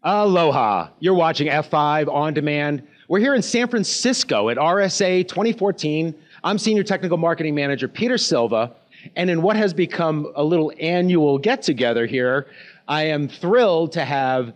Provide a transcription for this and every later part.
Aloha. You're watching F5 On Demand. We're here in San Francisco at RSA 2014. I'm Senior Technical Marketing Manager Peter Silva, and in what has become a little annual get-together here, I am thrilled to have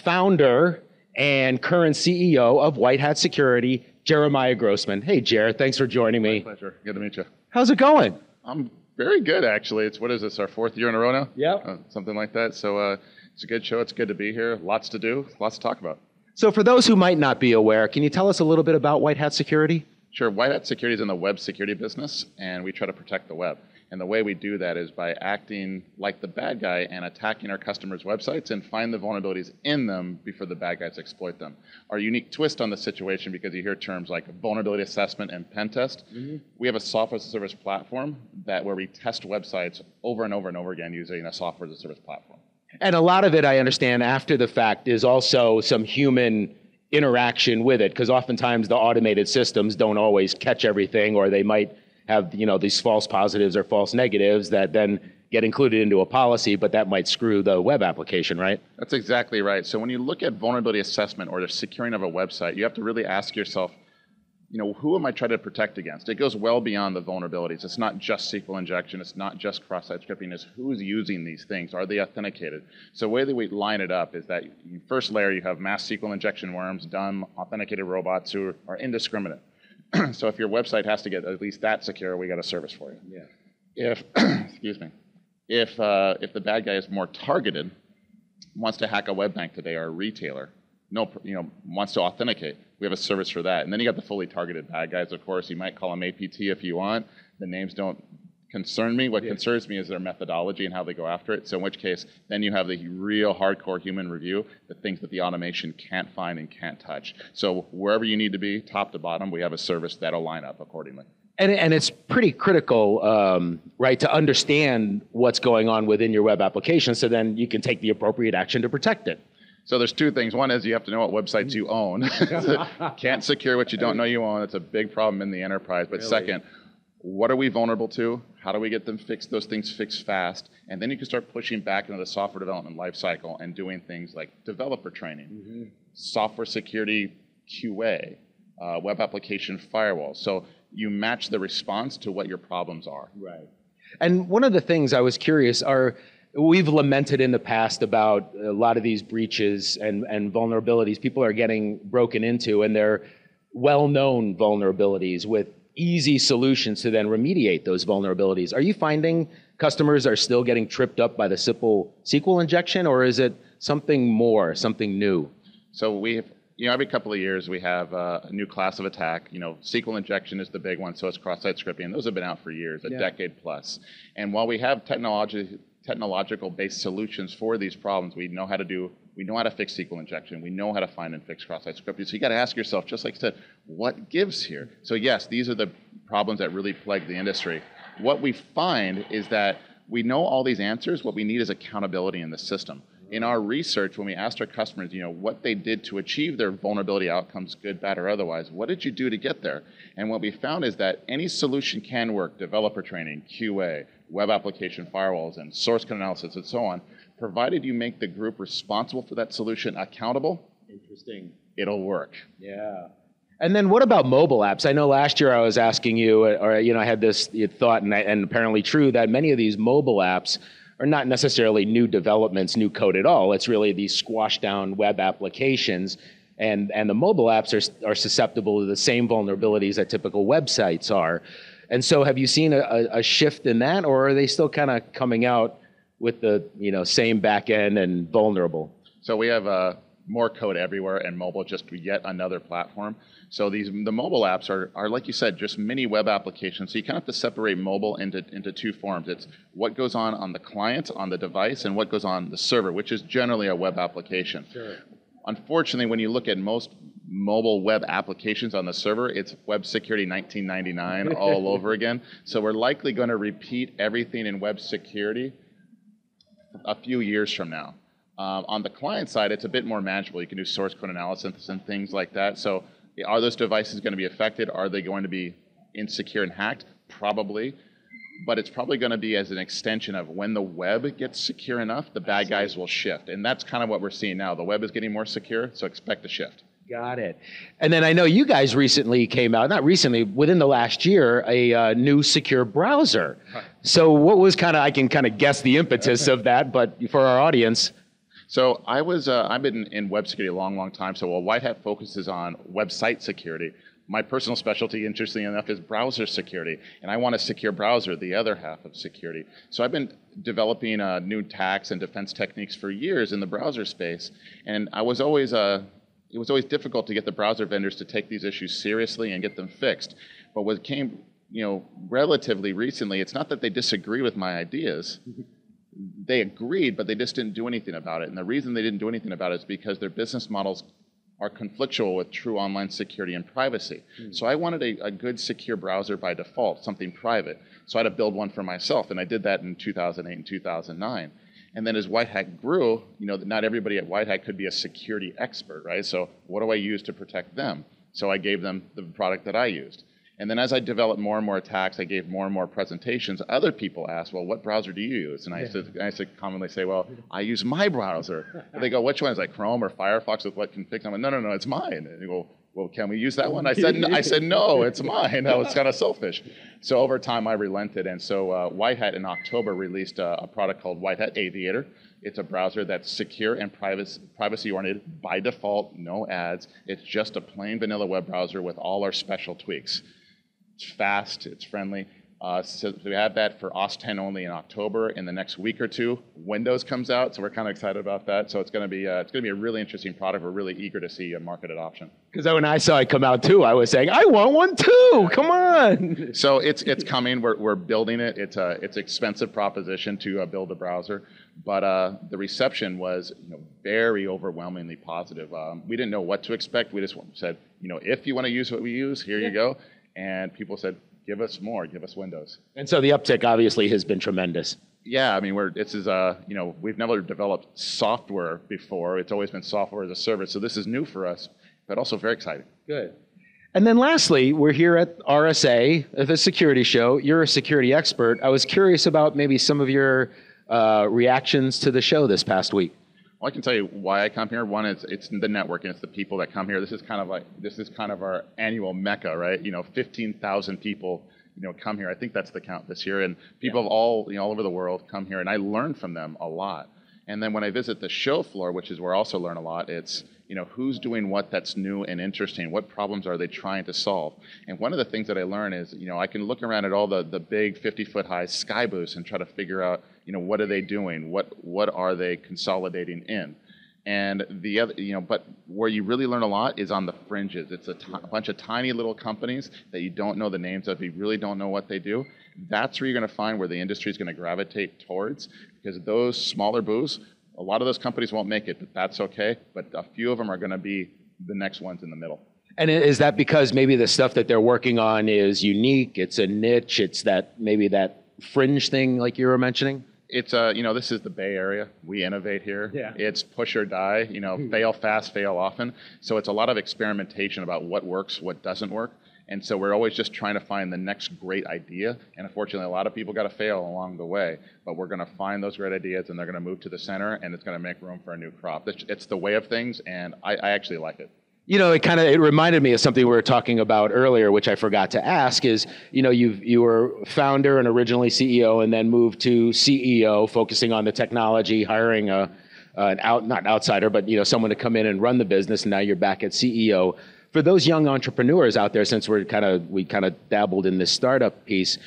founder and current CEO of WhiteHat Security, Jeremiah Grossman. Hey, Jer, thanks for joining me. My pleasure. Good to meet you. How's it going? I'm very good, actually. What is this, our fourth year in a row now? Yeah. Something like that. So it's a good show. It's good to be here. Lots to do, lots to talk about. So for those who might not be aware, can you tell us a little bit about WhiteHat Security? Sure. WhiteHat Security is in the web security business, and we try to protect the web. And the way we do that is by acting like the bad guy and attacking our customers' websites and find the vulnerabilities in them before the bad guys exploit them. Our unique twist on the situation, because you hear terms like vulnerability assessment and pen test, we have a software as a service platform where we test websites over and over and over again using a software as a service platform. And a lot of it, I understand, after the fact is also some human interaction with it, because oftentimes the automated systems don't always catch everything, or they might have, these false positives or false negatives that then get included into a policy, but that might screw the web application, right? That's exactly right. So when you look at vulnerability assessment or the securing of a website, you have to really ask yourself, who am I trying to protect against? It goes well beyond the vulnerabilities. It's not just SQL injection. It's not just cross-site scripting. It's who's using these things. Are they authenticated? So the way that we line it up is that first layer, you have mass SQL injection worms, dumb, authenticated robots who are indiscriminate. So if your website has to get at least that secure, we got a service for you. Yeah. Excuse me, if the bad guy is more targeted, wants to hack a web bank today or a retailer, wants to authenticate, we have a service for that. And then you got the fully targeted bad guys, of course. You might call them APT if you want. The names don't concern me. What concerns me is their methodology and how they go after it. So in which case, then you have the real hardcore human review, the things that the automation can't find and can't touch. So wherever you need to be, top to bottom, we have a service that'll line up accordingly. And it's pretty critical, right, to understand what's going on within your web application, so then you can take the appropriate action to protect it. So there's two things. One is you have to know what websites you own. Can't secure what you don't know you own. It's a big problem in the enterprise. But really? Second, what are we vulnerable to? How do we get them fixed? Those things fixed fast. And then you can start pushing back into the software development lifecycle and doing things like developer training, software security QA, web application firewall. So you match the response to what your problems are. Right. And one of the things I was curious we've lamented in the past about a lot of these breaches and vulnerabilities people are getting broken into, and they're well-known vulnerabilities with easy solutions to then remediate those vulnerabilities. Are you finding customers are still getting tripped up by the simple SQL injection, or is it something more, something new? So we have, every couple of years we have a new class of attack. SQL injection is the big one, so it's cross-site scripting. Those have been out for years, a decade plus. And while we have technological-based solutions for these problems, we know how to fix SQL injection. We know how to find and fix cross-site scripting. So you got to ask yourself, just like I said, what gives here? So yes, these are the problems that really plague the industry. What we find is that we know all these answers. What we need is accountability in the system. In our research, when we asked our customers, what they did to achieve their vulnerability outcomes, good, bad, or otherwise, what did you do to get there? And what we found is that any solution can work, developer training, QA, web application firewalls, and source code analysis, and so on, provided you make the group responsible for that solution accountable. Interesting. It'll work. Yeah. And then what about mobile apps? I know last year I was asking you, I had this thought, and apparently true, that many of these mobile apps are not necessarily new developments, new code at all. It's really these squashed down web applications, and the mobile apps are susceptible to the same vulnerabilities that typical websites are. And so have you seen a shift in that, or are they still kind of coming out with the same back end and vulnerable? So we have more code everywhere, and mobile just yet another platform. So the mobile apps are, like you said, just mini web applications. So you kind of have to separate mobile into two forms. It's what goes on the client, on the device, and what goes on the server, which is generally a web application. Sure. Unfortunately, when you look at most mobile web applications on the server, it's web security 1999 all over again. So we're likely going to repeat everything in web security a few years from now. On the client side, it's a bit more manageable. You can do source code analysis and things like that. So are those devices going to be affected? Are they going to be insecure and hacked? Probably. but it's probably going to be as an extension of when the web gets secure enough, the bad guys will shift. And that's kind of what we're seeing now. The web is getting more secure, so expect a shift. Got it. And then I know you guys recently came out, not recently, within the last year, a new secure browser. So what was I can kind of guess the impetus of that, but for our audience. So I've been in web security a long, long time. So while WhiteHat focuses on website security, my personal specialty, interestingly enough, is browser security. And I want a secure browser, the other half of security. So I've been developing new attacks and defense techniques for years in the browser space. And it was always difficult to get the browser vendors to take these issues seriously and get them fixed. But what came, relatively recently, it's not that they disagree with my ideas. They agreed, but they just didn't do anything about it. And the reason they didn't do anything about it is because their business models are conflictual with true online security and privacy. So I wanted a good secure browser by default, something private. So I had to build one for myself, and I did that in 2008 and 2009. And then as WhiteHat grew, not everybody at WhiteHat could be a security expert, right? So what do I use to protect them? So I gave them the product that I used. And then as I developed more and more attacks, I gave more and more presentations. Other people asked, well, what browser do you use? And I used to commonly say, well, I use my browser. And they go, which one? Is like Chrome or Firefox with what config? I'm like, no, it's mine. And they go, well, can we use that one? I said, no, it's mine. I was kind of selfish. So over time, I relented. And so WhiteHat in October released a product called WhiteHat Aviator. It's a browser that's secure and privacy-oriented by default, no ads. It's just a plain vanilla web browser with all our special tweaks. It's fast, it's friendly. So we have that for OS 10 only in October. In the next week or two, Windows comes out, so we're kind of excited about that. So it's going to be a really interesting product. We're really eager to see market adoption. Because when I saw it come out too, I was saying, I want one too. Come on. So it's coming. We're building it. It's an expensive proposition to build a browser, but the reception was very overwhelmingly positive. We didn't know what to expect. We just said, if you want to use what we use, here you go. And people said, give us more, give us Windows. And so the uptick obviously has been tremendous. Yeah, I mean, we've never developed software before. It's always been software as a service. So this is new for us, but also very exciting. Good. And then lastly, we're here at RSA, the security show. You're a security expert. I was curious about maybe some of your reactions to the show this past week. Well, I can tell you why I come here. One is it's the networking. It's the people that come here. This is kind of our annual mecca, right? 15,000 people, come here. I think that's the count this year, and people of all over the world come here, and I learn from them a lot. And then when I visit the show floor, which is where I also learn a lot, it's who's doing what that's new and interesting. What problems are they trying to solve? And one of the things that I learn is I can look around at all the big 50-foot high sky booths and try to figure out what are they doing? What are they consolidating in? And the other, but where you really learn a lot is on the fringes. It's a bunch of tiny little companies that you don't know the names of. You really don't know what they do. That's where you're going to find where the industry is going to gravitate towards, because those smaller booths, a lot of those companies won't make it, but that's okay. But a few of them are going to be the next ones in the middle. And is that because maybe the stuff that they're working on is unique? It's a niche. It's maybe that fringe thing like you were mentioning? It's this is the Bay Area. We innovate here. Yeah. It's push or die. Fail fast, fail often. So it's a lot of experimentation about what works, what doesn't work. And so we're always just trying to find the next great idea. And unfortunately, a lot of people got to fail along the way. But we're going to find those great ideas, and they're going to move to the center, and it's going to make room for a new crop. It's the way of things, and I actually like it. It reminded me of something we were talking about earlier, which I forgot to ask, is, you were founder and originally CEO and then moved to CEO, focusing on the technology, hiring not outsider, but, someone to come in and run the business, and now you're back at CEO. For those young entrepreneurs out there, since we kind of dabbled in this startup piece,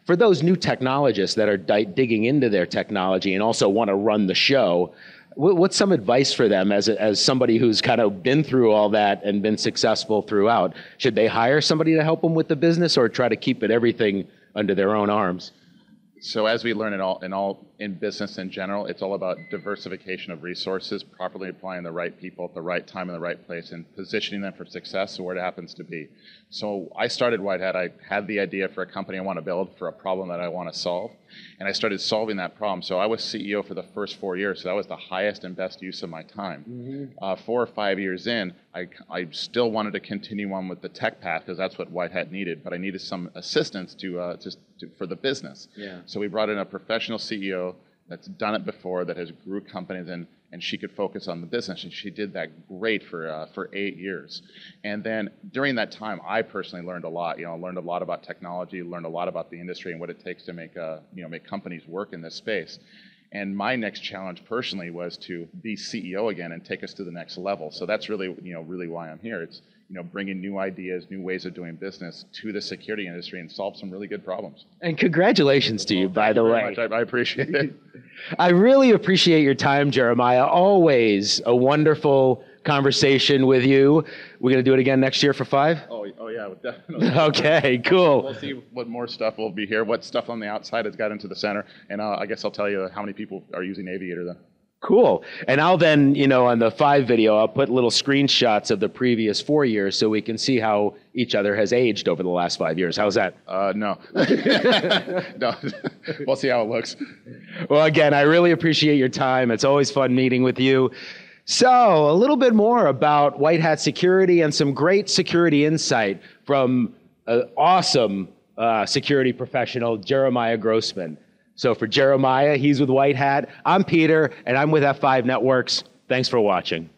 for those new technologists that are digging into their technology and also want to run the show, what's some advice for them as somebody who's kind of been through all that and been successful throughout? Should they hire somebody to help them with the business, or try to keep everything under their own arms? So as we learn in business in general, it's all about diversification of resources, properly applying the right people at the right time in the right place, and positioning them for success where it happens to be. So I started WhiteHat. I had the idea for a company I want to build for a problem that I want to solve, and I started solving that problem. So I was CEO for the first 4 years, so that was the highest and best use of my time. 4 or 5 years in, I still wanted to continue on with the tech path because that's what WhiteHat needed, but I needed some assistance for the business. Yeah. So we brought in a professional CEO that's done it before, that has grew companies, and she could focus on the business, and she did that great for 8 years. And then during that time, I personally learned a lot. Learned a lot about technology, learned a lot about the industry and what it takes to make companies work in this space. And my next challenge personally was to be CEO again and take us to the next level. So that's really why I'm here. It's bringing new ideas, new ways of doing business to the security industry and solve some really good problems. And congratulations to you, by the way. I appreciate it. I really appreciate your time, Jeremiah. Always a wonderful conversation with you. We're going to do it again next year for 5? Oh yeah, definitely. Okay, cool. We'll see what more stuff will be here, what stuff on the outside has got into the center, and I guess I'll tell you how many people are using Aviator then. Cool. And I'll then, on the 5 video, I'll put little screenshots of the previous 4 years so we can see how each other has aged over the last 5 years. How's that? No. No. We'll see how it looks. Well, again, I really appreciate your time. It's always fun meeting with you. So, a little bit more about WhiteHat Security and some great security insight from an awesome security professional, Jeremiah Grossman. So for Jeremiah, he's with WhiteHat. I'm Peter, and I'm with F5 Networks. Thanks for watching.